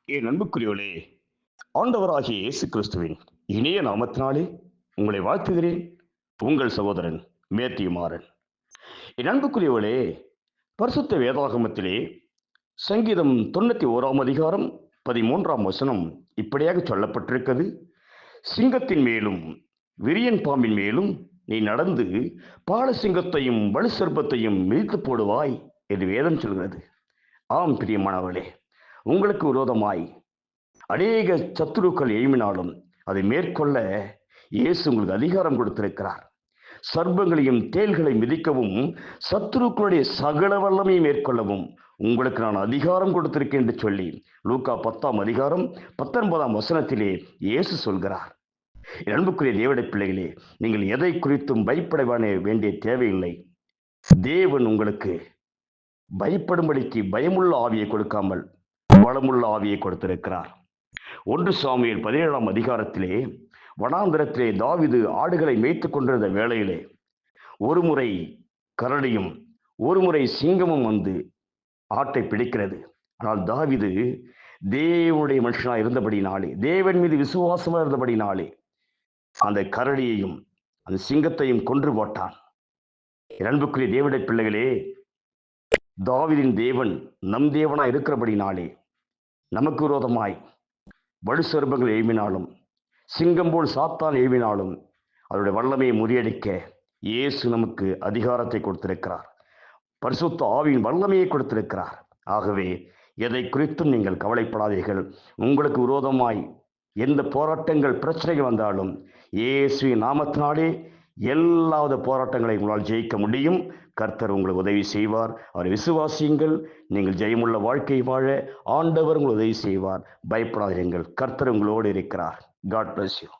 என் அன்புக்குரியவளே, ஆண்டவராகிய இயேசு கிறிஸ்துவின் இனிய நாமத்தினாலே உங்களை வாழ்த்துகிறேன். உங்கள் சகோதரன் மேத்யூ மாறன். என் அன்புக்குரியவளே, பரிசுத்த வேதாகமத்திலே சங்கீதம் 91 அதிகாரம் 13 வசனம் இப்படியாக சொல்லப்பட்டிருக்கிறது. சிங்கத்தின் மேலும் விரியன் பாம்பின் மேலும் நீ நடந்து பாலசிங்கத்தையும் வலுசர்ப்பத்தையும் மிதித்து போடுவாய் என்று வேதம் சொல்கிறது. ஆம் பிரியமானவளே, உங்களுக்கு விரோதமாய் அநேக சத்துருக்கள் எழுமினாலும் அதை மேற்கொள்ள இயேசு உங்களுக்கு அதிகாரம் கொடுத்திருக்கிறார். சர்ப்பங்களையும் தேள்களை மிதிக்கவும் சத்துருக்களுடைய சகல வல்லமையை மேற்கொள்ளவும் உங்களுக்கு நான் அதிகாரம் கொடுத்திருக்கேன் என்று சொல்லி லூக்கா 10 அதிகாரம் 19 வசனத்திலே இயேசு சொல்கிறார். அன்புக்குரிய தேவனுடைய பிள்ளைகளே, நீங்கள் எதை குறித்தும் பயப்பட வேண்டிய தேவையில்லை. தேவன் உங்களுக்கு பயப்படும்படிக்கு பயமுள்ள ஆவியை கொடுக்காமல் பலமுள்ள ஆவியை கொடுத்திருக்கிறார். 1 சாமுவேல் 17 அதிகாரத்திலே வனாந்திரத்திலே தாவீது ஆடுகளை மேய்த்துக் கொண்டிருந்த வேளையிலே ஒரு முறை கரடியும் ஒரு முறை சிங்கமும் வந்து ஆட்டை பிடிக்கிறது. ஆனால் தாவீது தேவனுடைய மனுஷனாய் இருந்தபடினாலே, தேவன் மீது விசுவாசமா இருந்தபடினாலே அந்த கரடியையும் அந்த சிங்கத்தையும் கொன்று போட்டான். அன்புக்குரிய தேவனுடைய பிள்ளைகளே, தாவீதின் தேவன் நம் தேவனாய் இருக்கிறபடினாலே நமக்கு விரோதமாய் வலுசர்ப்பங்கள் எழுப்பினாலும் சிங்கம் போல் சாத்தான் எழுப்பினாலும் அவருடைய வல்லமையை முறியடிக்க இயேசு நமக்கு அதிகாரத்தை கொடுத்திருக்கிறார். பரிசுத்த ஆவியின் வல்லமையை கொடுத்திருக்கிறார். ஆகவே எதை குறித்தும் நீங்கள் கவலைப்படாதீர்கள். உங்களுக்கு விரோதமாய் எந்த போராட்டங்கள் பிரச்சனைகள் வந்தாலும் இயேசுவின் நாமத்தினாலே எல்லாவித போராட்டங்களை உங்களால் ஜெயிக்க முடியும். கர்த்தர் உங்களுக்கு உதவி செய்வார். அவரை விசுவாசியுங்கள். நீங்கள் ஜெயமுள்ள வாழ்க்கை வாழ ஆண்டவர் உங்களுக்கு உதவி செய்வார். பயப்படாதீர்கள். கர்த்தர் உங்களோடு இருக்கிறார். God bless you.